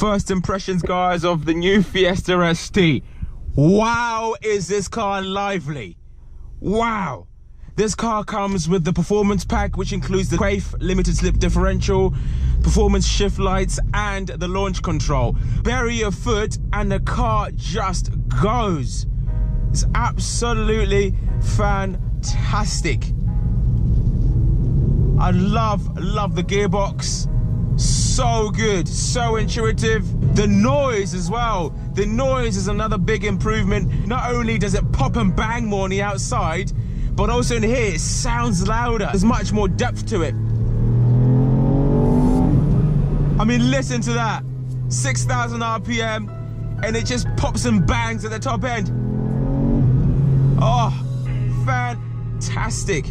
First impressions, guys, of the new Fiesta ST. Wow, is this car lively. Wow. This car comes with the performance pack, which includes the Quaife limited slip differential, performance shift lights, and the launch control. Bury your foot and the car just goes. It's absolutely fantastic. I love the gearbox. So good, so intuitive. The noise as well. The noise is another big improvement. Not only does it pop and bang more on the outside, but also in here, it sounds louder. There's much more depth to it. I mean, listen to that. 6,000 RPM, and it just pops and bangs at the top end. Oh, fantastic.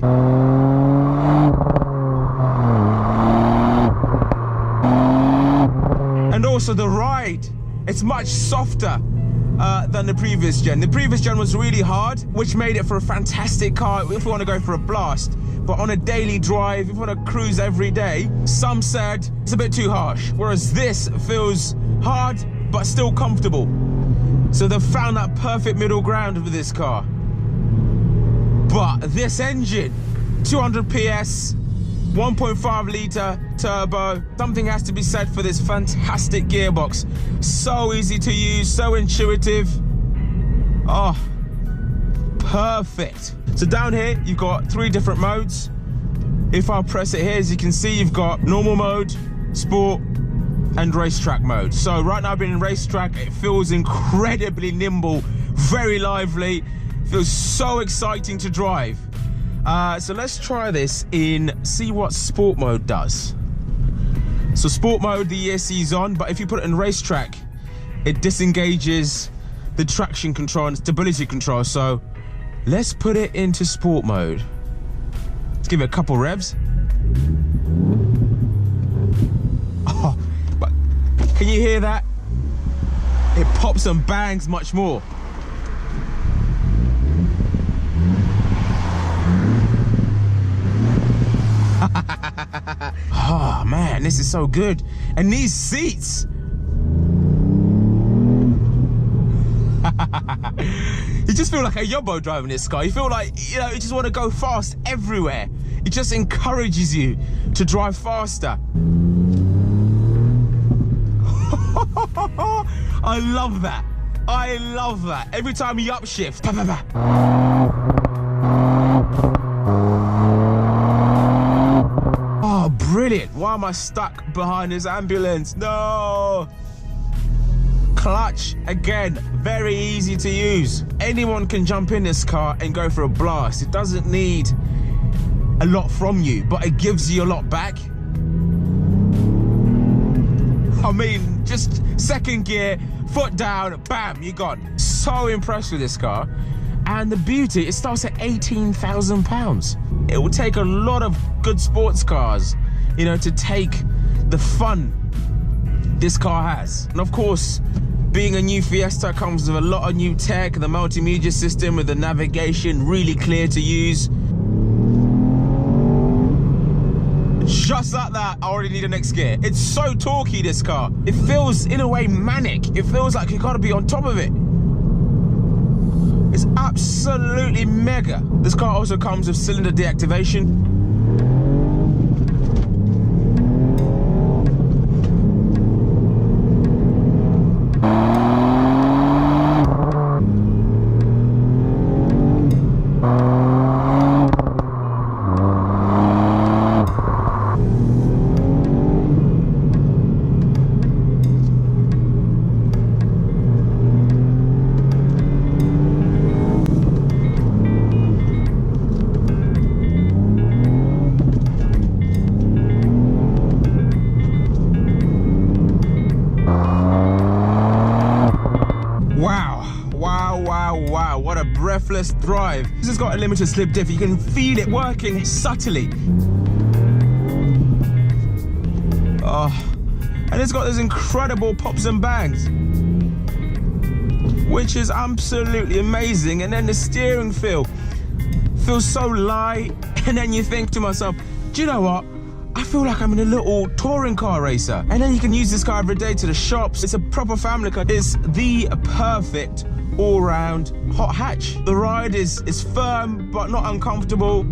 And also the ride, it's much softer than the previous gen. The previous gen was really hard, which made it for a fantastic car if we want to go for a blast. But on a daily drive, if you want to cruise every day, some said it's a bit too harsh. Whereas this feels hard, but still comfortable. So they've found that perfect middle ground with this car. But this engine, 200 PS, 1.5 litre turbo, something has to be said for this fantastic gearbox. So easy to use, so intuitive. Oh, perfect. So down here, you've got 3 different modes. If I press it here, as you can see, you've got normal mode, sport, and racetrack mode. So right now I've been in racetrack, it feels incredibly nimble, very lively, feels so exciting to drive. So let's try this in, see what sport mode does. So sport mode, the ESC is on, but if you put it in racetrack, it disengages the traction control and stability control. So let's put it into sport mode. Let's give it a couple revs. Oh, but can you hear that? It pops and bangs much more. Oh man, this is so good. And these seats. You just feel like a yobbo driving this car. You feel like, you know, you just want to go fast everywhere. It just encourages you to drive faster. I love that. I love that. Every time you upshift. Bah, bah, bah. Oh, brilliant. Why am I stuck behind this ambulance? No. Clutch, again, very easy to use. Anyone can jump in this car and go for a blast. It doesn't need a lot from you, but it gives you a lot back. I mean, just second gear, foot down, bam, you're gone. So impressed with this car. And the beauty, it starts at £18,000. It will take a lot of good sports cars, you know, to take the fun this car has. And of course, being a new Fiesta comes with a lot of new tech, the multimedia system with the navigation really clear to use. Just like that, I already need a next gear. It's so torquey, this car. It feels, in a way, manic. It feels like you've got to be on top of it. It's absolutely mega. This car also comes with cylinder deactivation. Wow, what a breathless drive. This has got a limited slip diff. You can feel it working subtly. Oh, and it's got those incredible pops and bangs, which is absolutely amazing. And then the steering feel feels so light. And then you think to myself, do you know what? I feel like I'm in a little touring car racer. And then you can use this car every day to the shops. It's a proper family car. It's the perfect all-round hot hatch. The ride is firm but not uncomfortable.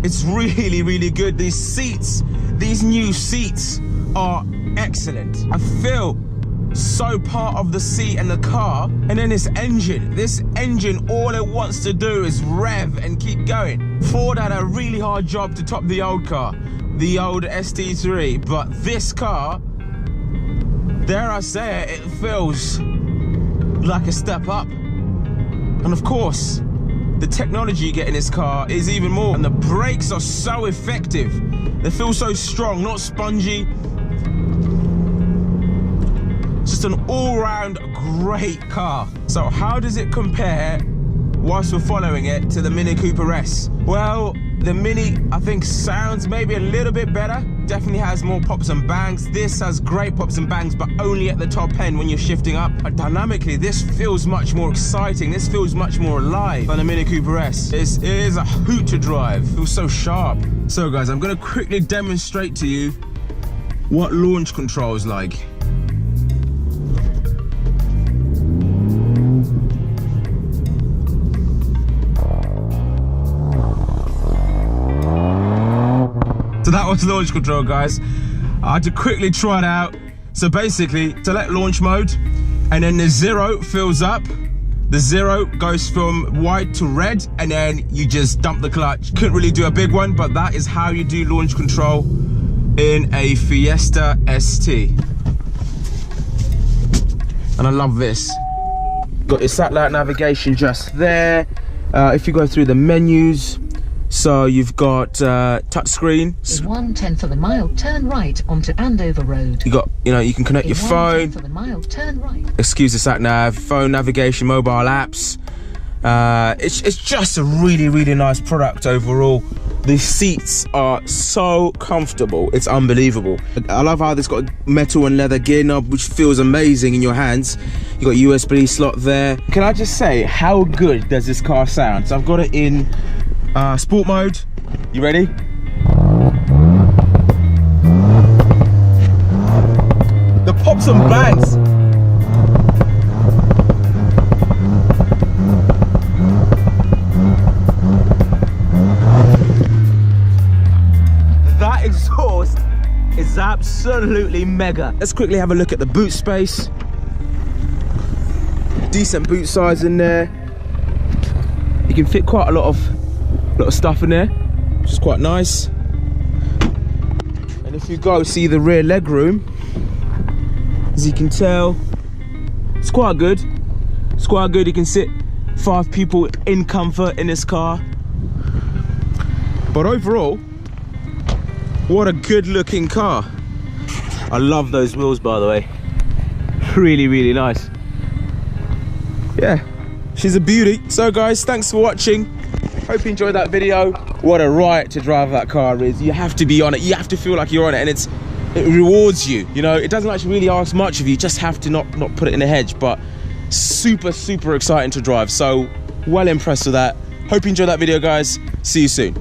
It's really, really good. These seats, these new seats are excellent. I feel so part of the seat and the car. And then this engine, all it wants to do is rev and keep going. Ford had a really hard job to top the old car, the old ST3, but this car, dare I say it, it feels like a step up. And of course, the technology you get in this car is even more. And the brakes are so effective. They feel so strong, not spongy. Just an all-round great car. So how does it compare, whilst we're following it, to the Mini Cooper S? Well, the Mini, I think, sounds maybe a little bit better. Definitely has more pops and bangs. This has great pops and bangs, but only at the top end when you're shifting up. But dynamically, this feels much more exciting. This feels much more alive than the Mini Cooper S. It is a hoot to drive. It feels so sharp. So guys, I'm gonna quickly demonstrate to you what launch control is like. So that was launch control, guys. I had to quickly try it out. So basically, select launch mode, and then the 0 fills up. The 0 goes from white to red, and then you just dump the clutch. Couldn't really do a big one, but that is how you do launch control in a Fiesta ST. And I love this. Got your satellite navigation just there. If you go through the menus, so you've got touchscreen. In 1/10 of a mile, turn right onto Andover Road. You got, you can connect your phone. 1/10 of a mile, turn right. Excuse the sat nav, phone navigation, mobile apps. It's just a really, really nice product overall. The seats are so comfortable, it's unbelievable. I love how this got a metal and leather gear knob, which feels amazing in your hands. You got a USB slot there. Can I just say, how good does this car sound? So I've got it in sport mode. You ready? The pops and bangs. That exhaust is absolutely mega. Let's quickly have a look at the boot space. Decent boot size in there. You can fit quite a lot of stuff in there, which is quite nice. And if you go see the rear leg room, as you can tell, it's quite good. It's quite good. You can sit 5 people in comfort in this car. But overall, what a good looking car. I love those wheels, by the way. Really, really nice. Yeah, she's a beauty. So guys, thanks for watching. Hope you enjoyed that video. What a riot to drive that car is. You have to be on it. You have to feel like you're on it, and it rewards you. You know, it doesn't actually really ask much of you. You just have to not put it in the hedge. But super, super exciting to drive. So well impressed with that. Hope you enjoyed that video, guys. See you soon.